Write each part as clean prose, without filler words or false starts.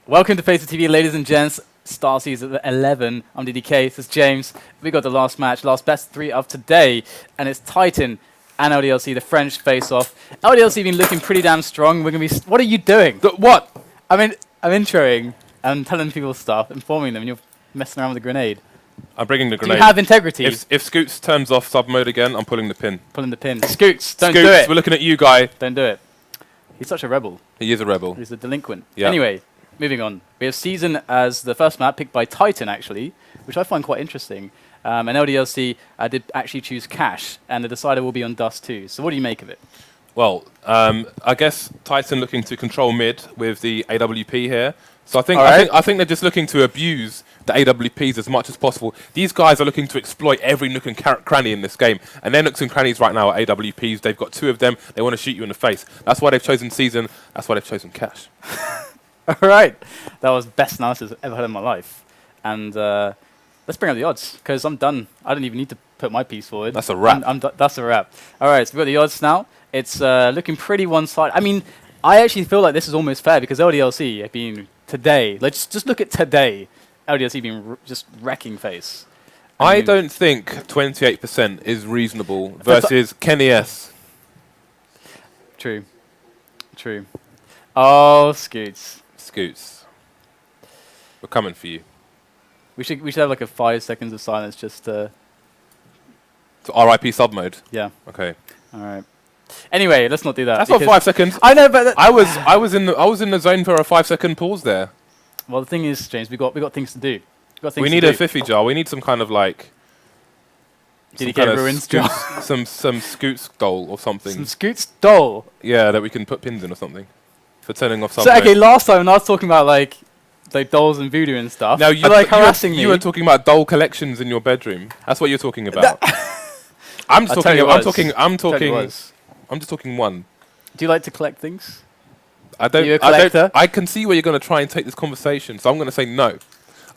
Welcome to Places TV, ladies and gents. Starseries at 11. I'm DDK. This is James. We got the last match, last best 3 of today, and it's Titan and LDLC, the French face-off. LDLC been looking pretty damn strong. We're gonna be. What are you doing? What? I'm introing and telling people stuff, informing them, and you're messing around with the grenade. I'm bringing the grenade. Do you have integrity? If Scoots turns off sub mode again, I'm pulling the pin. Pulling the pin. Scoots, don't Scoots, do it. We're looking at you, guy. Don't do it. He's such a rebel. He is a rebel. He's a delinquent. Yep. Anyway, moving on. We have Season as the first map, picked by Titan, actually, which I find quite interesting. And LDLC did actually choose Cash, and the decider will be on Dust too. So what do you make of it? Well, I guess Titan looking to control mid with the AWP here. So I think they're just looking to abuse the AWPs as much as possible. These guys are looking to exploit every nook and cranny in this game. And their nooks and crannies right now are AWPs. They've got 2 of them. They want to shoot you in the face. That's why they've chosen Season. That's why they've chosen Cash. All right. That was the best analysis I've ever heard in my life. And let's bring up the odds, because I'm done. I don't even need to put my piece forward. That's a wrap. That's a wrap. All right, so we've got the odds now. It's looking pretty one-sided. I mean, I actually feel like this is almost fair, because LDLC have been today. Let's just look at today. LDLC been just wrecking face. I don't think 28% is reasonable versus Kenny S. True. True. Oh, Scoots. Scoots. We're coming for you. We should have like a 5 seconds of silence just to... So RIP sub mode? Yeah. Okay. All right. Anyway, let's not do that. That's not 5 seconds. I know, but I was in the zone for a 5-second pause there. Well, the thing is, James, we got things to do. We need a Fiffy jar. We need some kind of like. DDK ruins jar. some Scoots doll or something. Some Scoots doll. Yeah, that we can put pins in or something for turning off. So okay, last time when I was talking about like dolls and voodoo and stuff. No, you like harassing me. You were talking about doll collections in your bedroom. That's what you're talking about. I'm just talking. I'm just talking one. Do you like to collect things? I don't. Are you a collector? I can see where you're going to try and take this conversation, so I'm going to say no.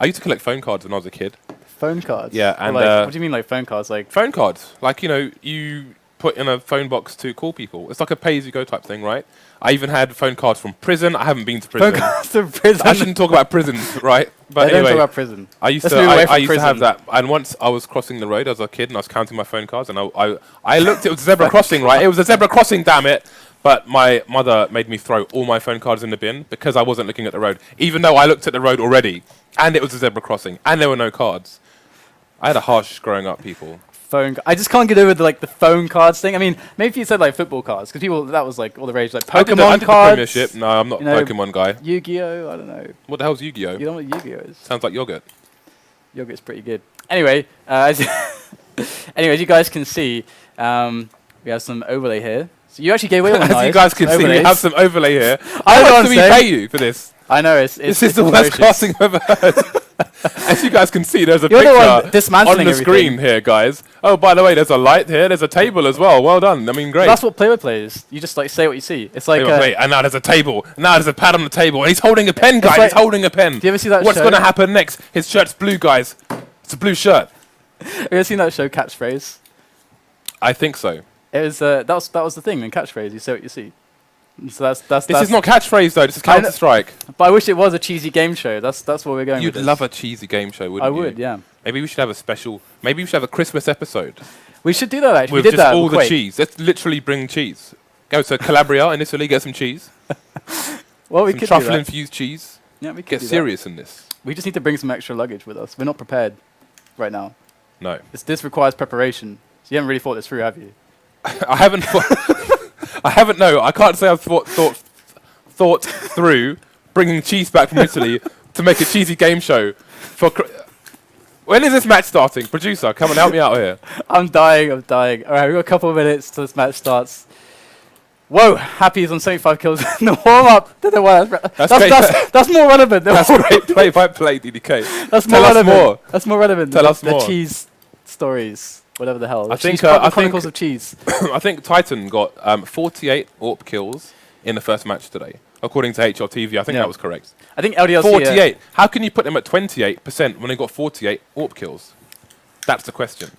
I used to collect phone cards when I was a kid. Phone cards? Yeah, and like, what do you mean, like phone cards? Like phone cards, like you put in a phone box to call people. It's like a pay-as-you-go type thing, right? I even had phone cards from prison. I haven't been to prison. Phone cards from prison. I shouldn't talk about prisons, right? But anyway, don't talk about prison. I used to have that. And once I was crossing the road as a kid, and I was counting my phone cards, and I looked. It was a zebra crossing, right? It was a zebra crossing. Damn it! But my mother made me throw all my phone cards in the bin because I wasn't looking at the road, even though I looked at the road already, and it was a zebra crossing, and there were no cards. I had a harsh growing up, people. I just can't get over the phone cards thing. I mean, maybe if you said like football cards, because people that was like all the rage, like Pokemon cards. The no, I'm not a Pokemon guy. Yu-Gi-Oh, I don't know. What the hell's Yu-Gi-Oh? You don't know what Yu-Gi-Oh is? Sounds like yogurt. Yogurt's pretty good. Anyway, as you guys can see, we have some overlay here. So you actually gave away one. As you guys can see, we have some overlay here. How much do we pay you for this? I know this is the worst casting I've ever heard. As you guys can see, there's a picture on the screen here, guys. Oh, by the way, there's a light here. There's a table as well. Well done. I mean, great. That's what play is. You just like say what you see. It's like and now there's a table. Now there's a pad on the table. And he's holding a pen, guys. He's holding a pen. Do you ever see that What's going to happen next? His shirt's blue, guys. It's a blue shirt. Have you ever seen that show, Catchphrase? I think so. It was that was the thing in Catchphrase. You say what you see. So that's this is not Catchphrase though. This is Counter Strike. But I wish it was a cheesy game show. That's what we're going. You'd love a cheesy game show, wouldn't you? I would, yeah. Maybe we should have a special. Maybe we should have a Christmas episode. We should do that actually. With we did just that. all the cheese. Let's literally bring cheese. Go to Calabria in Italy, get some cheese. Well, we some could truffle infused cheese. Yeah, we could get serious in this. We just need to bring some extra luggage with us. We're not prepared right now. No. This requires preparation. So you haven't really thought this through, have you? I haven't. I haven't. No, I can't say I've thought through bringing cheese back from Italy to make a cheesy game show. When is this match starting? Producer, come and help me out here. I'm dying. All right, we've got a couple of minutes till this match starts. Whoa, Happy's on 75 kills in the warm-up. That's more relevant. That's great play-by-play, DDK. That's more relevant. That's more relevant. Tell us more. The cheese stories, whatever the hell. I think Chronicles of Cheese. I think Titan got 48 AWP kills in the first match today, according to HLTV. I think that was correct. I think LDLC 48. How can you put them at 28% when they got 48 AWP kills? That's the question.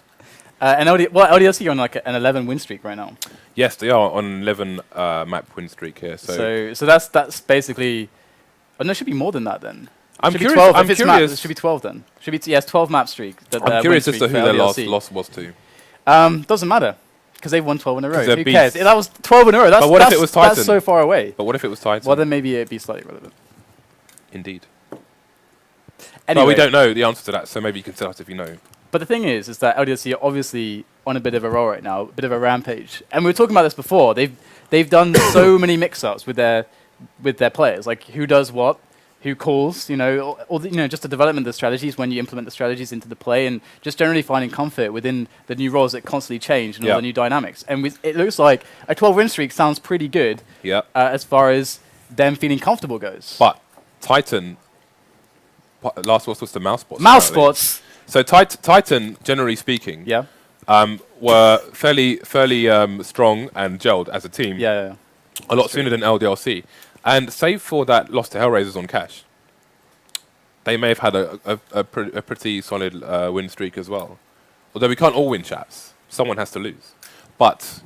And LDLC are on like an 11 win streak right now. Yes, they are on an 11 map win streak here. So that's basically Oh, no, it should be more than that then. I'm should curious. Be 12. I'm if it's curious. Map, it should be 12 then. Should be yes, 12 map streak. I'm curious as to who their last loss was to. Doesn't matter because they've won 12 in a row. Who beasts. cares? That was 12 in a row. That's, but what if it was Titan? That's so far away. But what if it was Titan? Well, then maybe it'd be slightly relevant. Indeed. Anyway, well, we don't know the answer to that, so maybe you can tell us if you know. But the thing is that LDLC are obviously on a bit of a roll right now, a bit of a rampage. And we were talking about this before. They've done so many mix-ups with their players, like who does what, who calls, just the development of the strategies when you implement the strategies into the play, and just generally finding comfort within the new roles that constantly change and all the new dynamics. And it looks like a 12-win streak sounds pretty good as far as them feeling comfortable goes. But Titan, last loss was the mouse spots. Mouse spots. So Titan, generally speaking, were fairly strong and gelled as a team. Yeah. A lot sooner than LDLC. And save for that loss to Hellraisers on cash, they may have had a pretty solid win streak as well. Although we can't all win, chaps. Someone has to lose. But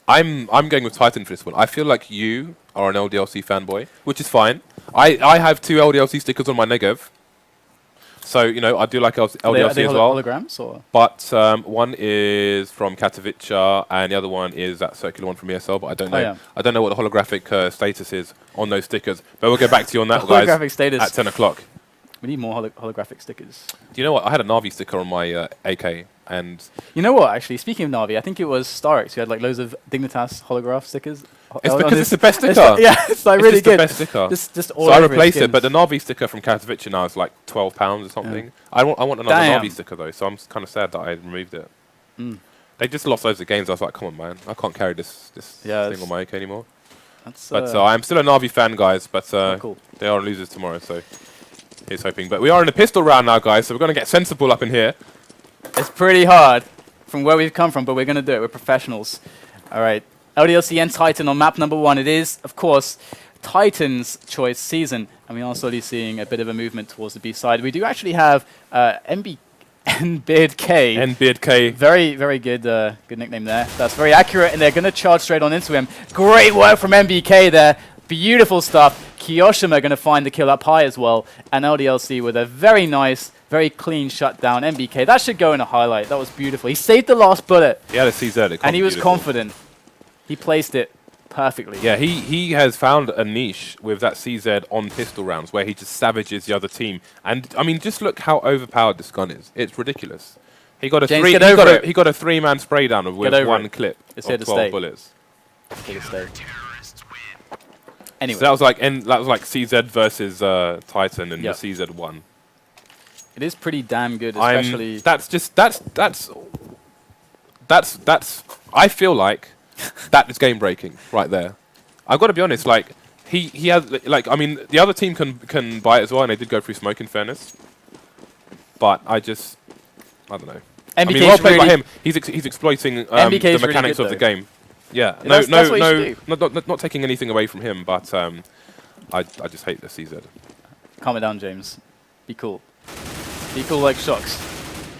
I'm going with Titan for this one. I feel like you are an LDLC fanboy, which is fine. I have 2 LDLC stickers on my Negev. So, I do like LDLC are they as well. Holograms or? But one is from Katowice and the other one is that circular one from ESL, but I don't know. Yeah. I don't know what the holographic status is on those stickers. But we'll get back to you on that, guys, holographic status. at 10 o'clock. We need more holographic stickers. Do you know what? I had a Na'Vi sticker on my AK, and... You know what, actually? Speaking of Na'Vi, I think it was Starx who had like loads of Dignitas holograph stickers. It's because it's the best sticker. It's like really good. It's the best sticker. Just all so I over replaced skins. it, but the Na'Vi sticker from Katowice now is like £12 or something. I want another Na'Vi sticker though, so I'm kind of sad that I removed it. They just lost loads of games. I was like, come on, man, I can't carry this thing on my AK anymore. But I'm still a Na'Vi fan, guys. But cool. They are losers tomorrow, so here's hoping. But we are in the pistol round now, guys. So we're going to get sensible up in here. It's pretty hard from where we've come from, but we're going to do it. We're professionals. All right. LDLC and Titan on map number 1. It is, of course, Titan's choice season, and we are slowly seeing a bit of a movement towards the B side. We do actually have NBK. Very, very good good nickname there. That's very accurate, and they're going to charge straight on into him. Great work from NBK there. Beautiful stuff. kioShiMa going to find the kill up high as well, and LDLC with a very nice, very clean shutdown. NBK, that should go in a highlight. That was beautiful. He saved the last bullet. He had a CZ. And he was confident. He placed it perfectly. Yeah, he has found a niche with that CZ on pistol rounds where he just savages the other team. And I mean, just look how overpowered this gun is. It's ridiculous. He got a James, he got a 3-man spray down with one clip it's of 12 bullets. Here to stay. Anyway, So that was like CZ versus Titan, and the CZ won. it is pretty damn good, especially. That's I feel like that is game breaking right there. I've got to be honest, like he has I mean the other team can buy it as well, and they did go through smoke in fairness. But I don't know. I mean, well played by him. He's exploiting the mechanics really of the game. Yeah, that's not taking anything away from him, but I just hate the CZ. Calm it down, James. Be cool. Be cool like shox.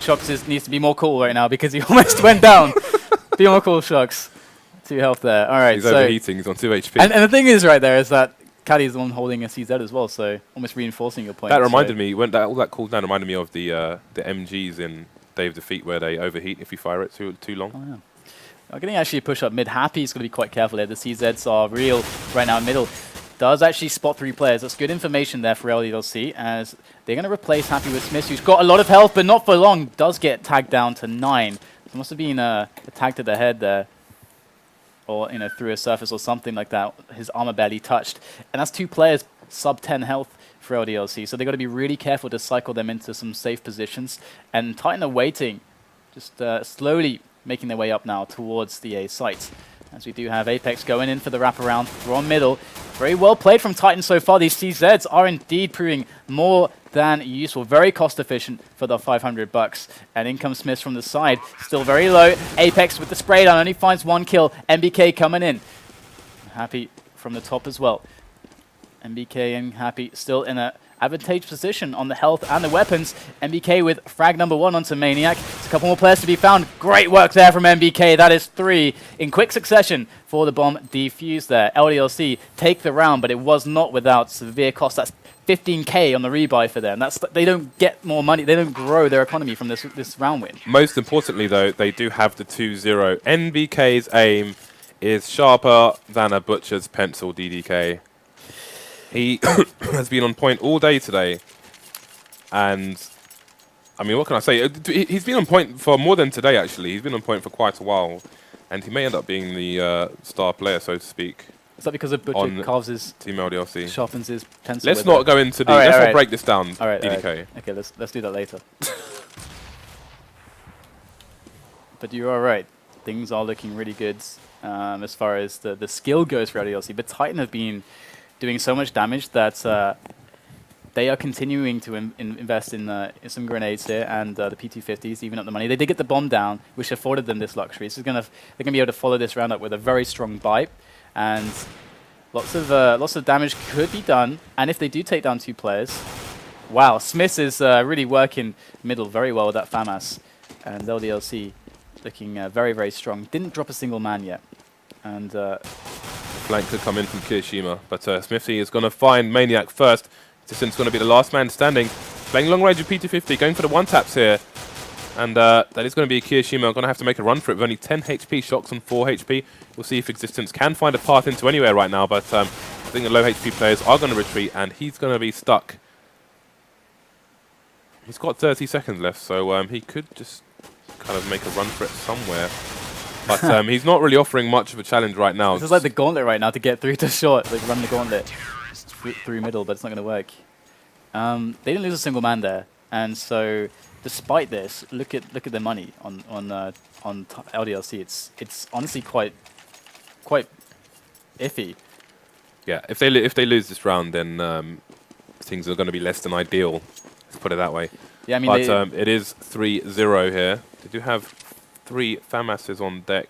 Shox needs to be more cool right now because he almost went down. Be more cool, shox. 2 health there. All right. He's overheating. He's on 2 HP. And the thing is, right there, is that Caddy is the one holding a CZ as well, so almost reinforcing your point. That reminded me, when all that cooldown reminded me of the MGs in Day of Defeat where they overheat if you fire it too long. Oh, yeah. I'm getting actually a push up mid. Happy's going to be quite careful there. The CZs are real right now in middle. Does actually spot 3 players. That's good information there for LDLC, as they're going to replace Happy with SmithZz, who's got a lot of health, but not for long. Does get tagged down to 9. There must have been a tag to the head there, or through a surface or something like that. His armor barely touched, and that's 2 players sub 10 health for LDLC. So they've got to be really careful to cycle them into some safe positions. And Titan are waiting, just slowly making their way up now towards the A site. As we do have Apex going in for the wraparound from middle. Very well played from Titan so far. These CZs are indeed proving more than useful. Very cost efficient for the $500. And in comes SmithZz from the side. Still very low. Apex with the spray down. Only finds 1 kill. NBK coming in. Happy from the top as well. NBK and Happy still in a advantageous position on the health and the weapons. NBK with frag number 1 onto Maniac. a couple more players to be found. Great work there from NBK. That is 3 in quick succession for the bomb defuse there. LDLC take the round, but it was not without severe cost. That's 15k on the rebuy for them. They don't get more money. They don't grow their economy from this round win. Most importantly, though, they do have the 2-0. NBK's aim is sharper than a butcher's pencil, DDK. He has been on point all day today. And, I mean, what can I say? He's been on point for more than today, actually. He's been on point for quite a while. And he may end up being the star player, so to speak. Is that because a butcher carves his... Team LDLC. Sharpens his pencil? Let's not go into the... Let's not break this down, DDK. Okay, let's do that later. But you're all right. Things are looking really good as far as the skill goes for LDLC. But Titan have been doing so much damage that... they are continuing to invest in some grenades here and the P250s, even up the money. They did get the bomb down, which afforded them this luxury. So they're going to be able to follow this round up with a very strong bite, and lots of damage could be done. And if they do take down 2 players, wow, SmithZz is really working middle very well with that FAMAS, and LDLC looking very, very strong. Didn't drop a single man yet, and flank could come in from kioShiMa, but SmithZz is going to find Maniac first. Distance going to be the last man standing. Playing long range with P250, going for the one-taps here. And that is going to be kioShiMa. Going to have to make a run for it with only 10 HP, shox on 4 HP. We'll see if Existence can find a path into anywhere right now, but I think the low HP players are going to retreat, and he's going to be stuck. He's got 30 seconds left, so he could just kind of make a run for it somewhere. But he's not really offering much of a challenge right now. This is like the gauntlet right now to get through to short, like run the gauntlet through middle, but it's not going to work. They didn't lose a single man there, and so despite this, look at their money on LDLC. It's honestly quite iffy. Yeah, if they lose this round, then things are going to be less than ideal. Let's put it that way. Yeah, I mean, but it is 3-0 here. They do have 3 FAMASs on deck.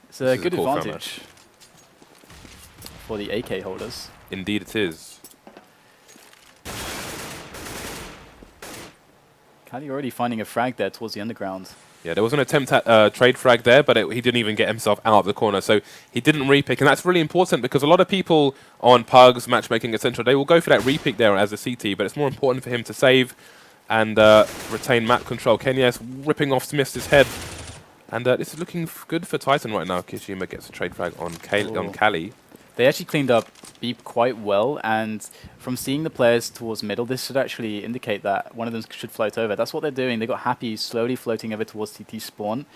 It's a good advantage for the AK holders. Indeed it is. KQLY already finding a frag there towards the underground. Yeah, there was an attempt at trade frag there, but he didn't even get himself out of the corner, so he didn't repick, and that's really important because a lot of people on pugs, matchmaking, etc., they will go for that repick there as a CT, but it's more important for him to save and retain map control. KQLY ripping off SmithZz's head, and this is looking good for Titan right now. kioShiMa gets a trade frag on Kali. They actually cleaned up B quite well, and from seeing the players towards middle, this should actually indicate that one of them should float over. That's what they're doing. They got Happy slowly floating over towards TT spawn,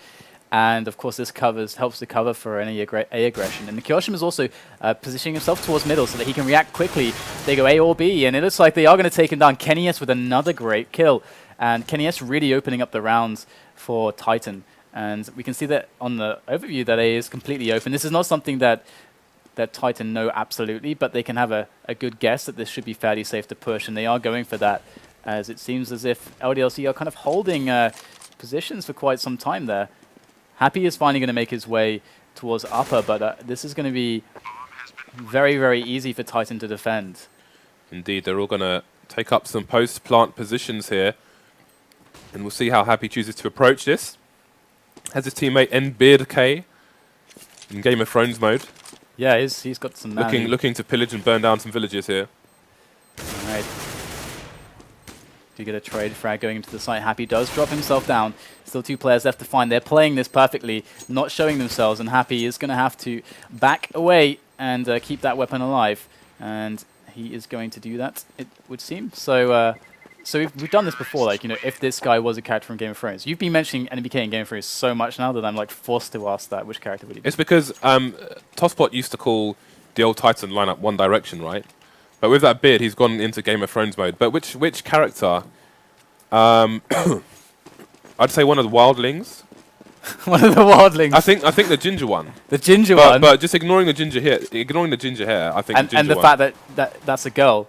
and of course this helps to cover for any A aggression. And the kioShiMa is also positioning himself towards middle so that he can react quickly. They go A or B, and it looks like they are going to take him down. KQLY with another great kill, and KQLY really opening up the rounds for Titan. And we can see that on the overview that A is completely open. This is not something that Titan know absolutely, but they can have a good guess that this should be fairly safe to push, and they are going for that, as it seems as if LDLC are kind of holding positions for quite some time there. Happy is finally going to make his way towards upper, but this is going to be very, very easy for Titan to defend. Indeed, they're all going to take up some post-plant positions here, and we'll see how Happy chooses to approach this. Has his teammate NBK in Game of Thrones mode. Yeah, he's got some looking to pillage and burn down some villages here. Alright. Do you get a trade frag going into the site? Happy does drop himself down. Still 2 players left to find. They're playing this perfectly, not showing themselves, and Happy is going to have to back away and keep that weapon alive. And he is going to do that, it would seem. So we've done this before, like, you know, if this guy was a character from Game of Thrones. You've been mentioning NBK in Game of Thrones so much now that I'm like forced to ask that, which character would he be? It's because Tosspot used to call the old Titan lineup One Direction, right? But with that beard, he's gone into Game of Thrones mode. But which character? I'd say one of the wildlings. One of the wildlings. I think the ginger one. The ginger one. But just ignoring the ginger hair, I think. And the fact that's a girl.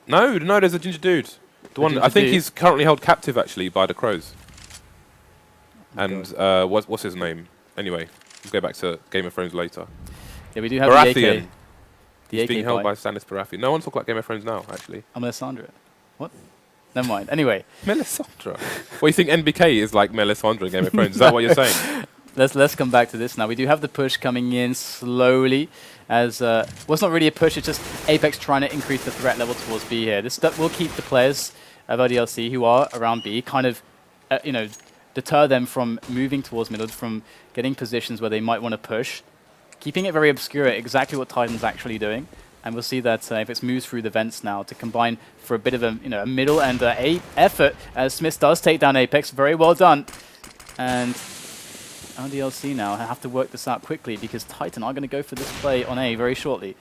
No, there's a ginger dude. The one I think he's currently held captive actually by the crows. And what's his name? Anyway, we'll go back to Game of Thrones later. Yeah, we do have Baratheon. The He's AK being held by Stannis Baratheon. No one talk about Game of Thrones now, actually. Melisandre. What? Never mind. Anyway. Melisandre. Well, you think NBK is like Melisandre in Game of Thrones? Is that what you're saying? Let's come back to this now. We do have the push coming in slowly. As well, it's not really a push. It's just Apex trying to increase the threat level towards B here. This stuff will keep the players of LDLC who are around B kind of, you know, deter them from moving towards middle, from getting positions where they might want to push, keeping it very obscure exactly what Titan's actually doing. And we'll see that Apex moves through the vents now to combine for a bit of a, you know, a middle and a effort as SmithZz does take down Apex. Very well done. And LDLC now have to work this out quickly because Titan are going to go for this play on A very shortly.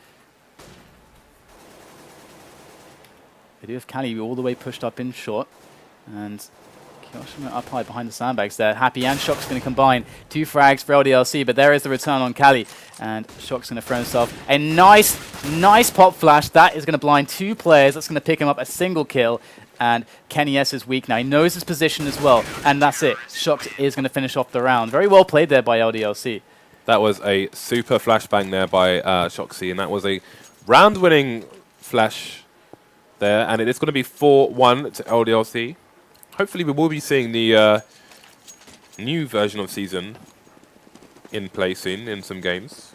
They do have KQLY all the way pushed up in short. And kioShiMa up high behind the sandbags there. Happy and shox going to combine. 2 frags for LDLC, but there is the return on KQLY. And shox going to throw himself a nice pop flash. That is going to blind 2 players. That's going to pick him up a single kill. And KennyS is weak now. He knows his position as well. And that's it. shox is going to finish off the round. Very well played there by LDLC. That was a super flashbang there by shoxy, and that was a round-winning flash there. And it is going to be 4-1 to LDLC. Hopefully we will be seeing the new version of Season in play soon in some games.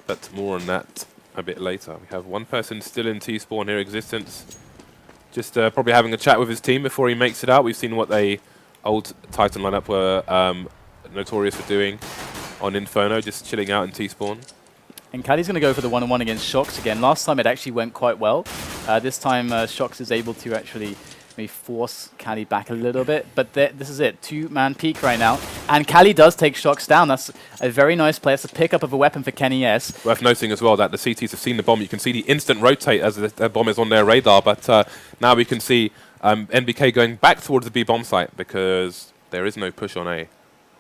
But more on that a bit later. We have one person still in T-Spawn here, Existence. Just probably having a chat with his team before he makes it out. We've seen what they old Titan lineup were notorious for doing on Inferno, just chilling out in T-Spawn. And KQLY's going to go for the 1-on-1 against shox again. Last time it actually went quite well. This time shox is able to actually maybe force KQLY back a little bit. But this is it. 2-man peak right now. And KQLY does take shox down. That's a very nice play. It's a pickup of a weapon for KennyS. Worth noting as well that the CTs have seen the bomb. You can see the instant rotate as the bomb is on their radar. But now we can see NBK going back towards the B bomb site because there is no push on A.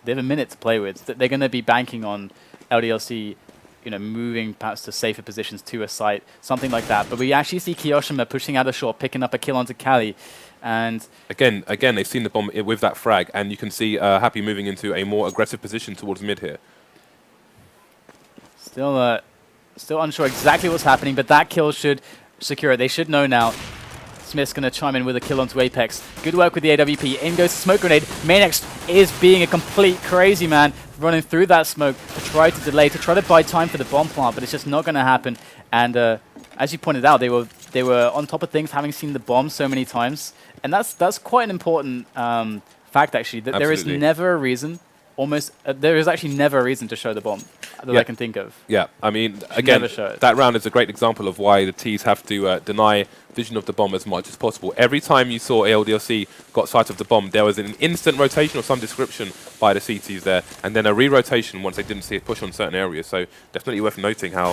They have a minute to play with. They're going to be banking on LDLC, you know, moving perhaps to safer positions to a site, something like that. But we actually see kioShiMa pushing out a short, picking up a kill onto KQLY. And again, they've seen the bomb with that frag, and you can see Happy moving into a more aggressive position towards mid here. Still unsure exactly what's happening, but that kill should secure it. They should know now. SmithZz going to chime in with a kill onto Apex. Good work with the AWP. In goes the smoke grenade. Maniac is being a complete crazy man, running through that smoke to try to delay, to try to buy time for the bomb plant, but it's just not going to happen. And as you pointed out, they were on top of things, having seen the bomb so many times. And that's quite an important fact, actually, that there is never a reason, there is actually never a reason to show the bomb that I can think of. Yeah, I mean, again, that round is a great example of why the Ts have to deny vision of the bomb as much as possible. Every time you saw LDLC got sight of the bomb, there was an instant rotation of some description by the CTs there, and then a re-rotation once they didn't see it push on certain areas. So definitely worth noting how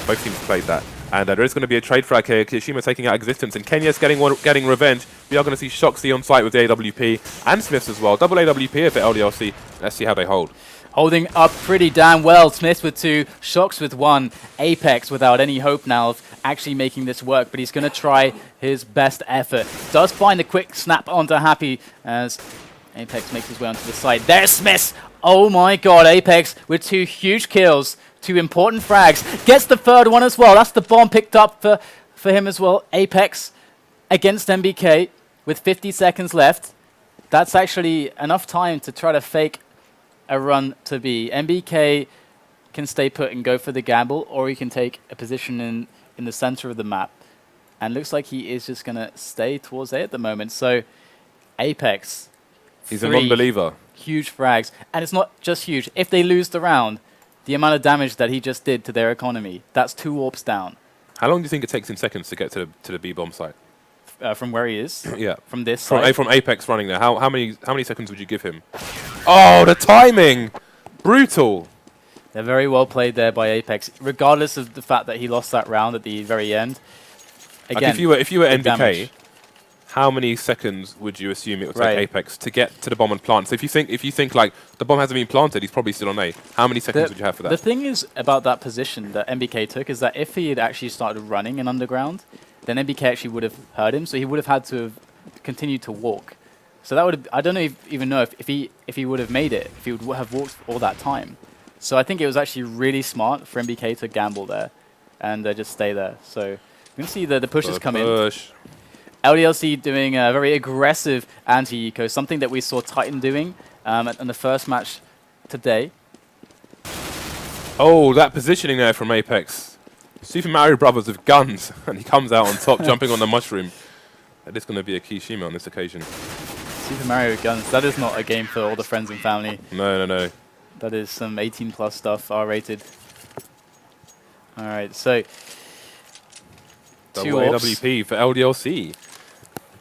both teams played that. And there is going to be a trade frag here. kioShiMa taking out Existence, and KennyS getting revenge. We are going to see shoxy on site with the AWP, and SmithZz as well. Double AWP here for LDLC. Let's see how they hold. Holding up pretty damn well. SmithZz with 2, shox with 1, Apex without any hope now of actually making this work, but he's going to try his best effort. Does find a quick snap onto Happy as Apex makes his way onto the side. There's SmithZz! Oh my god, Apex with 2 huge kills, 2 important frags. Gets the 3rd one as well. That's the bomb picked up for him as well. Apex against NBK with 50 seconds left. That's actually enough time to try to fake a run to B. NBK can stay put and go for the gamble, or he can take a position in the center of the map. And looks like he is just going to stay towards A at the moment. So Apex, he's a non-believer. Huge frags. And it's not just huge. If they lose the round, the amount of damage that he just did to their economy, that's 2 warps down. How long do you think it takes in seconds to get to the B bomb site? From where he is? Yeah. From this side? From Apex running there. How many seconds would you give him? Oh, the timing! Brutal. They're very well played there by Apex, regardless of the fact that he lost that round at the very end. Again, like if you were NBK, damage. How many seconds would you assume it would take Apex to get to the bomb and plant? So if you think like the bomb hasn't been planted, he's probably still on A. How many seconds would you have for that? The thing is about that position that NBK took is that if he had actually started running in underground, then NBK actually would have heard him, so he would have had to have continued to walk. So that would have, I don't even know if he would have made it, if he would have walked all that time. So I think it was actually really smart for NBK to gamble there and just stay there. So we're going to see the pushes come in. LDLC doing a very aggressive anti-eco, something that we saw Titan doing in the first match today. Oh, that positioning there from Apex. Super Mario Brothers with guns, and he comes out on top, jumping on the mushroom. That is going to be a kioShiMa on this occasion. Super Mario with guns, that is not a game for all the friends and family. No, no, no. That is some 18+ stuff, R-rated. Alright, so... Double AWP for LDLC.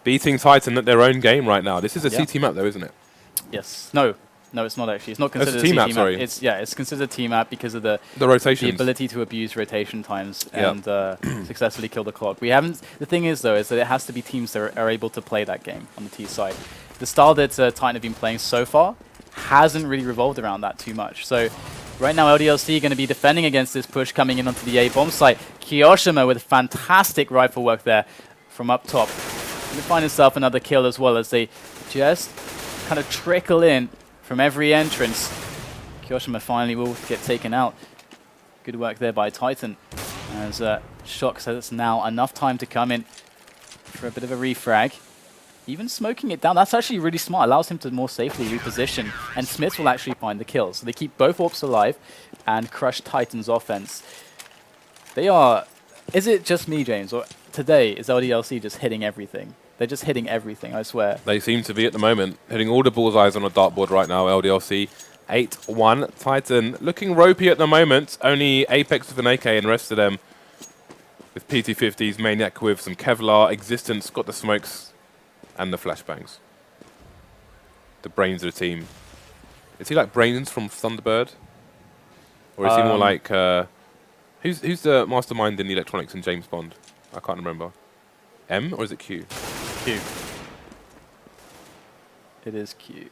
Beating Titan at their own game right now. This is a CT map though, isn't it? Yes. No. No, it's not actually. It's not considered a team map, CT sorry. It's it's considered a team map because of the rotations. The ability to abuse rotation times and successfully kill the clock. We haven't. The thing is though, is that it has to be teams that are able to play that game on the T side. The style that Titan have been playing so far hasn't really revolved around that too much. So right now, LDLC are going to be defending against this push coming in onto the A bomb site. kioShiMa with fantastic rifle work there from up top. Going to find himself another kill as well as they just kind of trickle in from every entrance. kioShiMa finally will get taken out. Good work there by Titan. As shox says it's now enough time to come in for a bit of a refrag. Even smoking it down, that's actually really smart. Allows him to more safely reposition. And SmithZz will actually find the kills. So they keep both AWPs alive and crush Titan's offense. They are... Is it just me, James? Or today, is LDLC just hitting everything? They're just hitting everything, I swear. They seem to be at the moment. Hitting all the bullseyes on a dartboard right now, LDLC. 8-1. Titan looking ropey at the moment. Only Apex with an AK and the rest of them with PT-50s. Maniac with some Kevlar. Existence got the smokes and the flashbangs. The brains of the team. Is he like Brains from Thunderbird? Or is he more like... who's the mastermind in the electronics in James Bond? I can't remember. M or is it Q? Q. It is Q.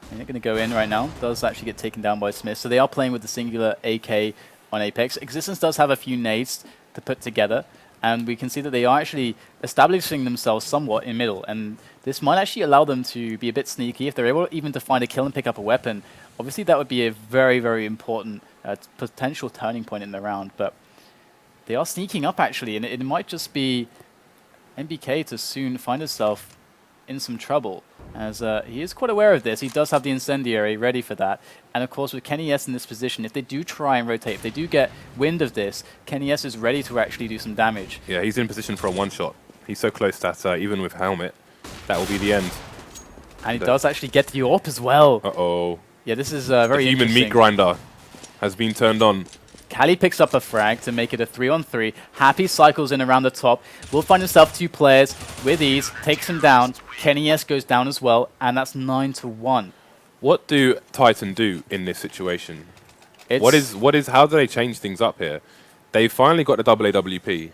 And they're going to go in right now. Does actually get taken down by SmithZz. So they are playing with the singular AK on Apex. Existence does have a few nades to put together. And we can see that they are actually establishing themselves somewhat in middle. And this might actually allow them to be a bit sneaky. If they're able even to find a kill and pick up a weapon, obviously that would be a very, very important potential turning point in the round. But they are sneaking up actually. And it might just be NBK to soon find himself in some trouble. As he is quite aware of this. He does have the incendiary ready for that. And of course with KNES in this position, if they do try and rotate, if they do get wind of this, KNES is ready to actually do some damage. Yeah, he's in position for a one-shot. He's so close that even with helmet, that will be the end. And he does actually get the AWP as well. Uh-oh. Yeah, this is very the human meat grinder has been turned on. KQLY picks up a frag to make it a 3-on-3. Happy cycles in around the top. Will find himself 2 players with ease. Takes him down. KNES goes down as well. And that's 9-1. What do Titan do in this situation? How do they change things up here? They've finally got the double AWP.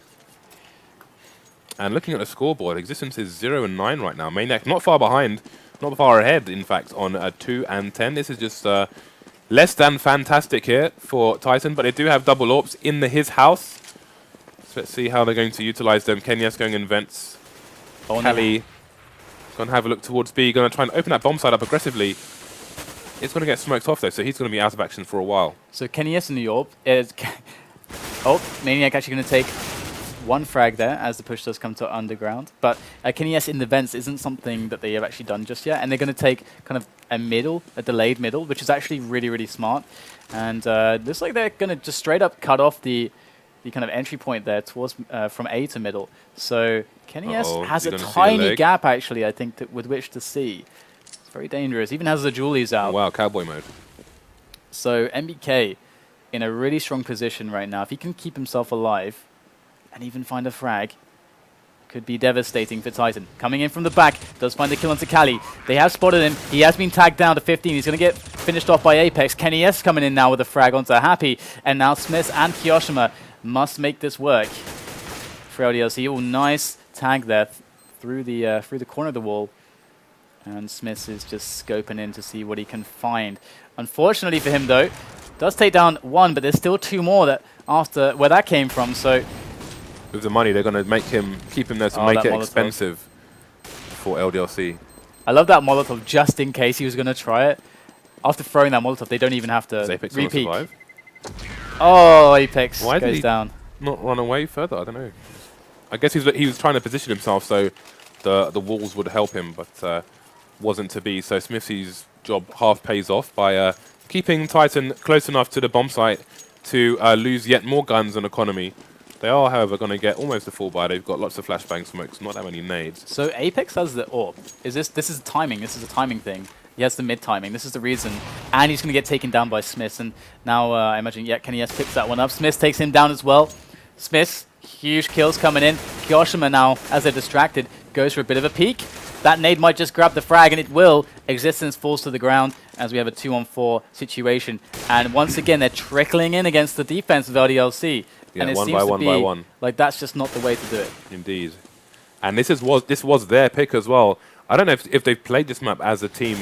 And looking at the scoreboard, Existence is 0-9 right now. Maniac not far behind. Not far ahead, in fact, on 2-10. This is just... less than fantastic here for Titan, but they do have double AWPs in his house. So let's see how they're going to utilize them. KNES going in vents. KQLY going to have a look towards B. Going to try and open that bomb side up aggressively. It's going to get smoked off though, so he's going to be out of action for a while. So KNES in the AWP is... oh, Maniac actually going to take 1 frag there as the push does come to underground. But KNES in the vents isn't something that they have actually done just yet. And they're going to take kind of a delayed middle, which is actually really, really smart. And looks like they're going to just straight up cut off the kind of entry point there towards from A to middle. So KNES has a tiny gap, actually, I think, with which to see. It's very dangerous. Even has the Julies out. Oh, wow, cowboy mode. So NBK in a really strong position right now. If he can keep himself alive and even find a frag, could be devastating for Titan. Coming in from the back, does find the kill onto KQLY. They have spotted him. He has been tagged down to 15. He's going to get finished off by Apex. KNES coming in now with a frag onto Happy. And now SmithZz and kioShiMa must make this work for LDLC. Oh, nice tag there through the corner of the wall. And SmithZz is just scoping in to see what he can find. Unfortunately for him, though, does take down 1, but there's still 2 more that after where that came from. So with the money, they're going to make him keep him there to make it expensive for LDLC. I love that Molotov just in case he was going to try it. After throwing that Molotov, they don't even have to repeat. Survive? Oh, Apex Why goes down. Not run away further? I don't know. I guess he was trying to position himself so the walls would help him, but wasn't to be. So SmithZz's job half pays off by keeping Titan close enough to the bomb site to lose yet more guns and economy. They are, however, going to get almost a full buy. They've got lots of flashbang smokes, not that many nades. So Apex has the AWP. This is timing. This is a timing thing. He has the mid timing. This is the reason. And he's going to get taken down by SmithZz. And now I imagine, yeah, kioShiMa picks that one up. SmithZz takes him down as well. SmithZz, huge kills coming in. kioShiMa now, as they're distracted, goes for a bit of a peek. That nade might just grab the frag, and it will. Existence falls to the ground as we have a 2-on-4 situation. And once again, they're trickling in against the defense of LDLC. Yeah, and it one seems by to one be by one. like that's just not the way to do it. Indeed. And this was their pick as well. I don't know if they've played this map as a team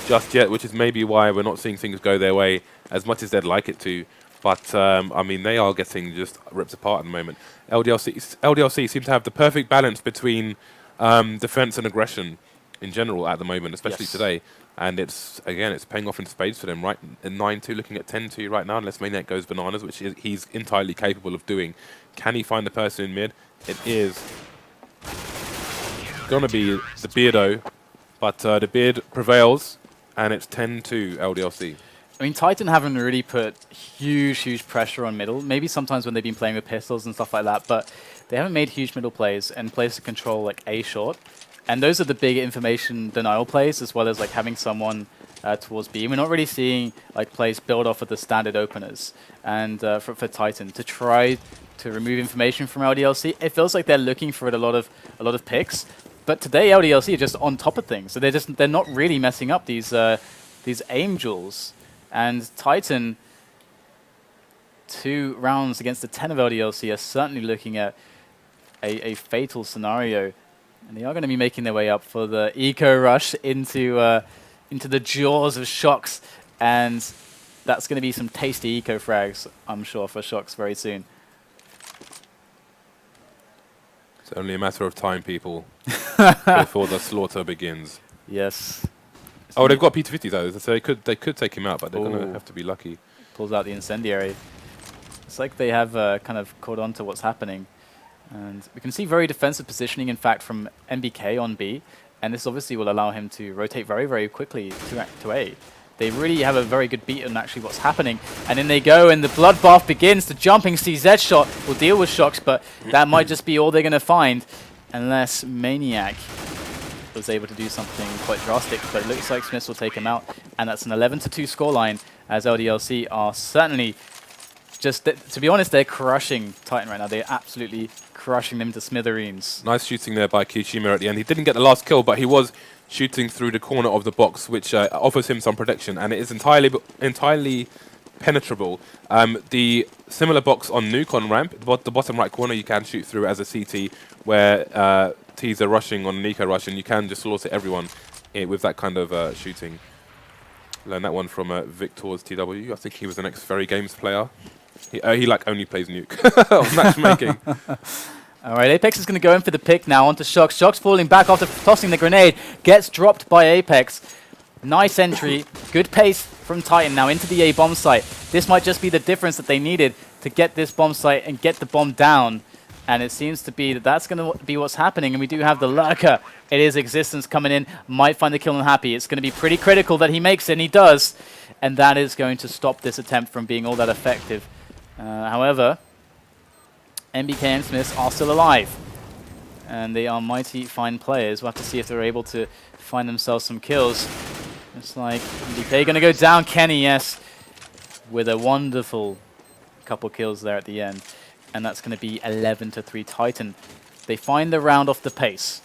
just yet, which is maybe why we're not seeing things go their way as much as they'd like it to. But, I mean, they are getting just ripped apart at the moment. LDLC seem to have the perfect balance between defense and aggression in general at the moment, especially today. And it's paying off in spades for them, right? In 9-2, looking at 10-2 right now, unless Maniac goes bananas, which he's entirely capable of doing. Can he find the person in mid? It is going to be the Beardo, but the Beard prevails, and it's 10-2 LDLC. I mean, Titan haven't really put huge pressure on middle. Maybe sometimes when they've been playing with pistols and stuff like that, but they haven't made huge middle plays and plays to control like A short. And those are the big information denial plays, as well as like having someone towards B. We're not really seeing like plays build off of the standard openers. And for Titan to try to remove information from LDLC, it feels like they're looking for it a lot of picks. But today LDLC are just on top of things, so they're not really messing up these aim jewels. And Titan, 2 rounds against the 10 of LDLC are certainly looking at a fatal scenario. And they are going to be making their way up for the eco rush into the jaws of shox, and that's going to be some tasty eco frags, I'm sure, for shox very soon. It's only a matter of time, people, before the slaughter begins. Yes. Oh, they've got P250 though, so they could take him out, but they're going to have to be lucky. Pulls out the incendiary. It's like they have kind of caught on to what's happening. And we can see very defensive positioning, in fact, from NBK on B. And this obviously will allow him to rotate very quickly to A. They really have a very good beat on actually what's happening. And in they go, and the bloodbath begins. The jumping CZ shot will deal with shox, but that might just be all they're going to find, unless Maniac was able to do something quite drastic. But it looks like SmithZz will take him out. And that's an 11-2 scoreline, as LDLC are certainly just, to be honest, they're crushing Titan right now. They're absolutely crushing them to smithereens. Nice shooting there by kioShiMa at the end. He didn't get the last kill, but he was shooting through the corner of the box, which offers him some protection, and it is entirely penetrable. The similar box on Nuke on ramp, the bottom right corner, you can shoot through as a CT, where T's are rushing on an eco rush, and you can just slaughter everyone with that kind of shooting. Learned that one from Victor's TW. I think he was an ex-Ferry Games player. He like only plays Nuke on matchmaking. All right, Apex is going to go in for the pick now onto shox. shox falling back after tossing the grenade. Gets dropped by Apex. Nice entry. Good pace from Titan now into the A bomb site. This might just be the difference that they needed to get this bomb site and get the bomb down. And it seems to be that that's going to be what's happening. And we do have the lurker. It is Existence coming in. Might find the kill on Happy. It's going to be pretty critical that he makes it, and he does. And that is going to stop this attempt from being all that effective. However, NBK and SmithZz are still alive. And they are mighty fine players. We'll have to see if they're able to find themselves some kills. It's like NBK going to go down. Kenny, yes, with a wonderful couple kills there at the end. And that's going to be 11-3 Titan. They find the round off the pace.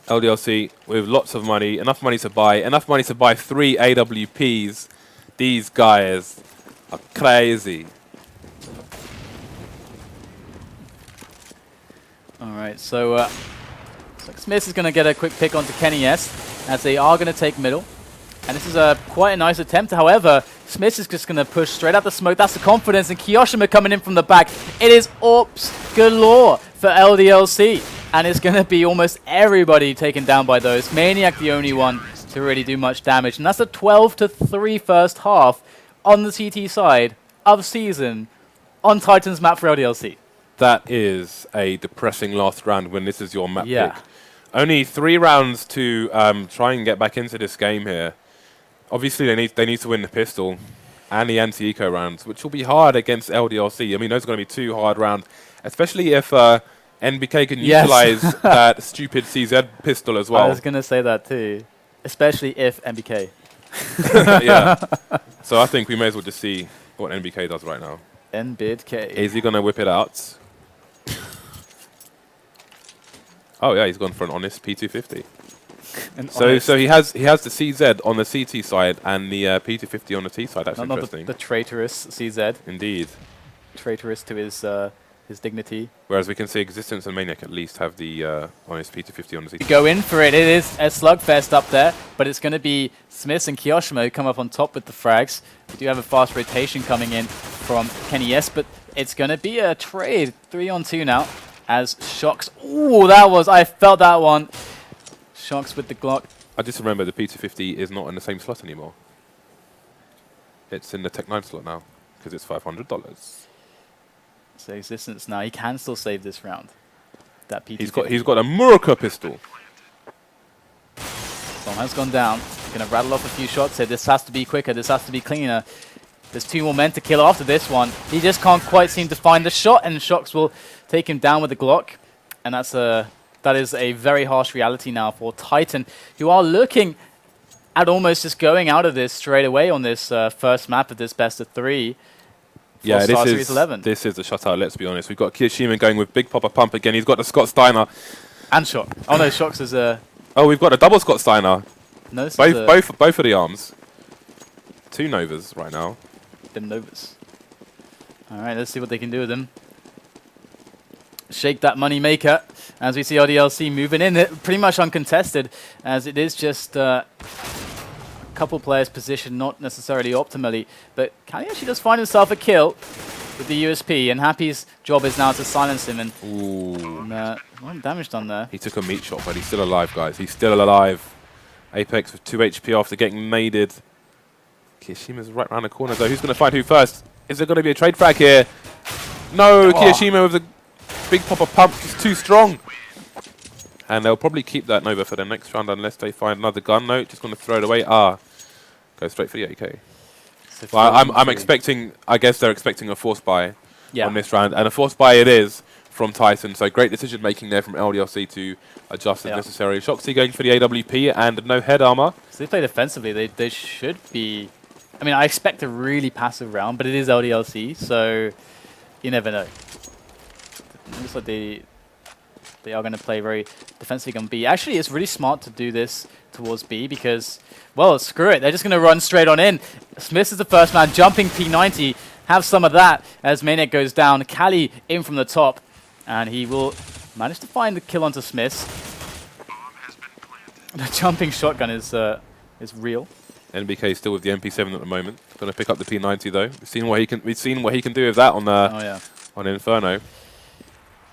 LDLC with lots of money, enough money to buy 3 AWPs. These guys are crazy. All right, so SmithZz is going to get a quick pick onto Kenny S, as they are going to take middle. And this is quite a nice attempt. However, SmithZz is just going to push straight out the smoke. That's the confidence. And kioShiMa coming in from the back. It is AWPs galore for LDLC. And it's going to be almost everybody taken down by those. Maniac the only one to really do much damage. And that's a 12-3 first half on the CT side of season on Titan's map for LDLC. that is a depressing last round when this is your map Yeah. pick. Only 3 rounds to try and get back into this game here. Obviously, they need to win the pistol and the anti-eco rounds, which will be hard against LDLC. I mean, those are going to be 2 hard rounds, especially if NBK can utilize that stupid CZ pistol as well. I was going to say that too, especially if NBK. Yeah. So I think we may as well just see what NBK does right now. NBK. Is he going to whip it out? Oh yeah, he's gone for an honest P250. So he has the CZ on the CT side and the P250 on the T side. That's interesting. Not the traitorous CZ. Indeed. Traitorous to his dignity. Whereas we can see Existence and Maniac at least have the honest P250 on the CT. Go in for it. It is a slugfest up there, but it's going to be SmithZz and kioShiMa who come up on top with the frags. We do have a fast rotation coming in from Kenny S, but it's going to be a trade. 3-on-2 now as shox. Ooh, I felt that one. Shox with the Glock. I just remember the P250 is not in the same slot anymore. It's in the Tech 9 slot now because it's $500. So Existence now, he can still save this round. That P250. He's got a Muraca pistol. Bomb has gone down. Gonna rattle off a few shots here. This has to be quicker. This has to be cleaner. There's 2 more men to kill after this one. He just can't quite seem to find the shot, and shox will take him down with the Glock. And that is a very harsh reality now for Titan, who are looking at almost just going out of this straight away on this first map of this best of 3. Yeah, Starseries 11. This is the shutout, let's be honest. We've got kioShiMa going with Big Popper Pump again. He's got the Scott Steiner. And shox. Oh no, shox is a... Oh, we've got a double Scott Steiner. No, both of the arms. 2 Novas right now. Them Novas. Alright, let's see what they can do with them. Shake that money maker as we see LDLC moving in, pretty much uncontested, as it is just a couple players positioned not necessarily optimally, but Kali actually does find himself a kill with the USP, and Happy's job is now to silence him, and a lot of damage done there. He took a meat shot, but he's still alive, guys. He's still alive. Apex with 2 HP after getting naded. kioShiMa's right around the corner, though. Who's going to find who first? Is there going to be a trade frag here? No, kioShiMa with the Big Popper Pump is too strong. And they'll probably keep that Nova for the next round unless they find another gun. No, just going to throw it away. Go straight for the AK. So well, I'm expecting, I guess they're expecting a force buy on this round. And a force buy it is from Titan. So great decision making there from LDLC to adjust as necessary. shoxy going for the AWP and no head armor. So they play defensively. They should be... I mean, I expect a really passive round, but it is LDLC, so you never know. It looks like they are going to play very defensively on B. Actually, it's really smart to do this towards B because, well, screw it. They're just going to run straight on in. SmithZz is the first man, jumping P90. Have some of that as Maniac goes down. Kali in from the top, and he will manage to find the kill onto SmithZz. The jumping shotgun is real. NBK still with the MP7 at the moment. Going to pick up the P90 though. We've seen what he can do with that on on Inferno.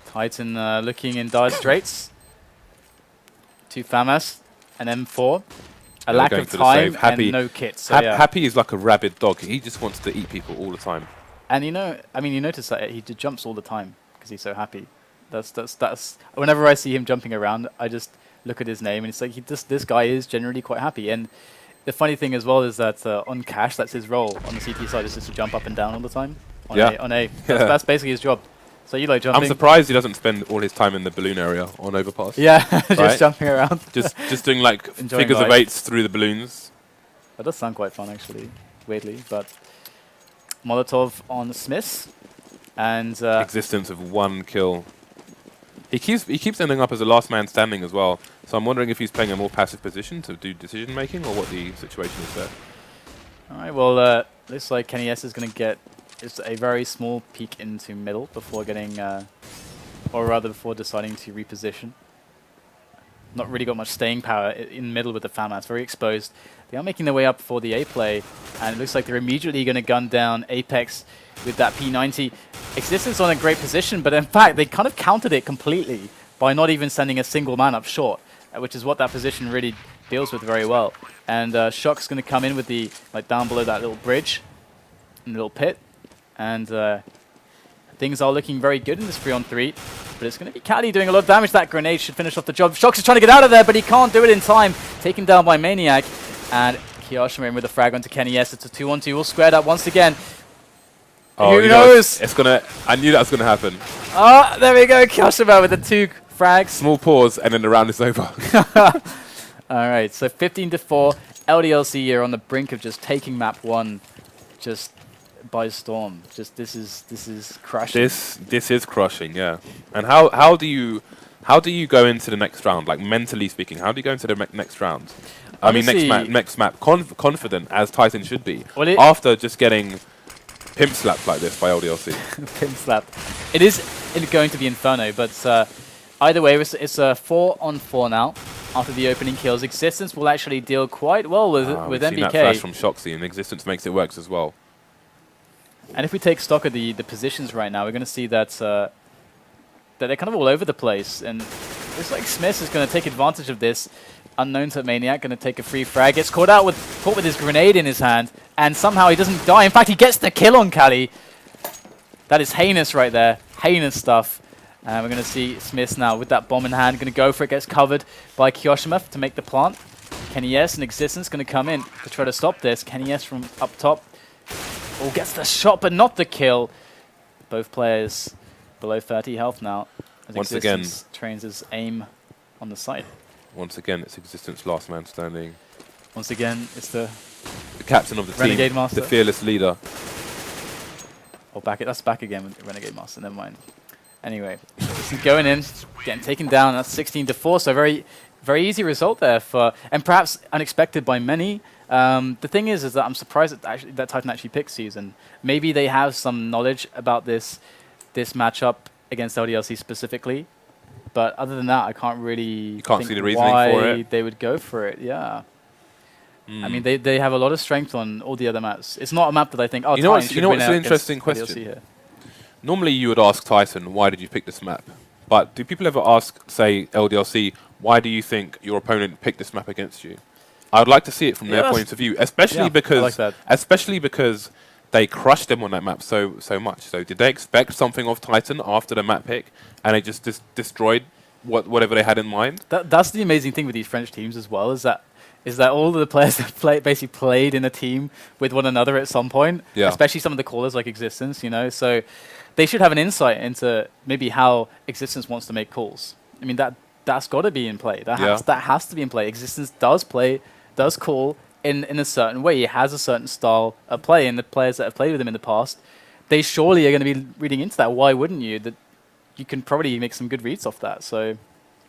Titan looking in dire straits. 2 FAMAS, an M4, a lack of time, and no kits. So Happy is like a rabid dog. He just wants to eat people all the time. And you notice that he jumps all the time because he's so happy. That's. Whenever I see him jumping around, I just look at his name and it's like this guy is generally quite happy. And the funny thing as well is that on cash, that's his role. On the CT side, is just to jump up and down all the time. On A. That's basically his job. So you like jumping? I'm surprised he doesn't spend all his time in the balloon area on overpass. Yeah, just jumping around. just doing like figures of 8s through the balloons. That does sound quite fun actually, weirdly. But Molotov on SmithZz and Existence of 1 kill. He keeps ending up as the last man standing as well. So I'm wondering if he's playing a more passive position to do decision making or what the situation is there. All right, well, looks like Kenny S is going to get just a very small peek into middle before getting, or rather before deciding to reposition. Not really got much staying power in middle with the FAMAS, very exposed. They are making their way up for the A play, and it looks like they're immediately going to gun down Apex with that P90. Existence on a great position, but in fact, they kind of countered it completely by not even sending a single man up short, which is what that position really deals with very well. And shox is going to come in with the, down below that little bridge, in the little pit, and things are looking very good in this 3-on-3. But it's going to be KQLY doing a lot of damage. That grenade should finish off the job. shox is trying to get out of there, but he can't do it in time. Taken down by Maniac. And kioShiMa in with a frag onto keniS. It's a 2-on-2. All squared up once again. Oh, Who knows? It's gonna. I knew that was gonna happen. Oh, there we go. kioShiMa with the 2 frags. Small pause, and then the round is over. All right, so 15-4. LDLC here on the brink of just taking map 1, just by storm. Just this is crushing. This is crushing, yeah. And how do you go into the next round? Like mentally speaking, how do you go into the next round? I mean, next map, confident as Titan should be. Well, after just getting pimp slapped like this by LDLC. Pimp slap. It is going to be Inferno, but either way, it's a 4-on-4 now. After the opening kills, Existence will actually deal quite well with we've NBK. Seen that flash from shoxy, and Existence makes it works as well. And if we take stock of the positions right now, we're going to see that that they're kind of all over the place. And it's like SmithZz is going to take advantage of this. Unknown to Maniac, going to take a free frag. Gets caught with his grenade in his hand, and somehow he doesn't die. In fact, he gets the kill on KQLY. That is heinous right there. Heinous stuff. We're going to see SmithZz now with that bomb in hand. Going to go for it. Gets covered by kioShiMa to make the plant. keniS and Existence going to come in to try to stop this. keniS from up top. Oh, gets the shot, but not the kill. Both players below 30 health now. As Once Existence again, trains his aim on the site. Once again, it's Existence last man standing. Once again, it's the captain of the Renegade team, Master. the fearless leader. Oh, that's back again with Renegade Master. Never mind. Anyway, this is going in, getting taken down. That's 16-4. So very, very easy result there for, and perhaps unexpected by many. The thing is that I'm surprised that Titan actually picked Season. Maybe they have some knowledge about this matchup against LDLC specifically. But other than that, I can't really see the reasoning for it. They would go for it. Yeah. I mean, they have a lot of strength on all the other maps. It's not a map that I think, oh, you know what's an interesting question? Here. Normally you would ask Titan, why did you pick this map? But do people ever ask, say, LDLC, why do you think your opponent picked this map against you? I would like to see it from their point of view, especially because they crushed them on that map so much. So did they expect something of Titan after the map pick, and they just destroyed whatever they had in mind? That's the amazing thing with these French teams as well, is that all of the players have basically played in a team with one another at some point, especially some of the callers like Existence, you know. So they should have an insight into maybe how Existence wants to make calls. I mean, that's got to be in play. That has to be in play. Existence does call in a certain way. He has a certain style of play, and the players that have played with him in the past, they surely are going to be reading into that. Why wouldn't you? That you can probably make some good reads off that. So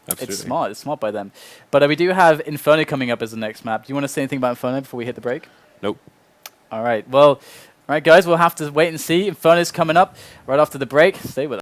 absolutely. It's smart by them. But we do have Inferno coming up as the next map. Do you want to say anything about Inferno before we hit the break? Nope. All right. Well, all right, guys, we'll have to wait and see. Inferno's coming up right after the break. Stay with us.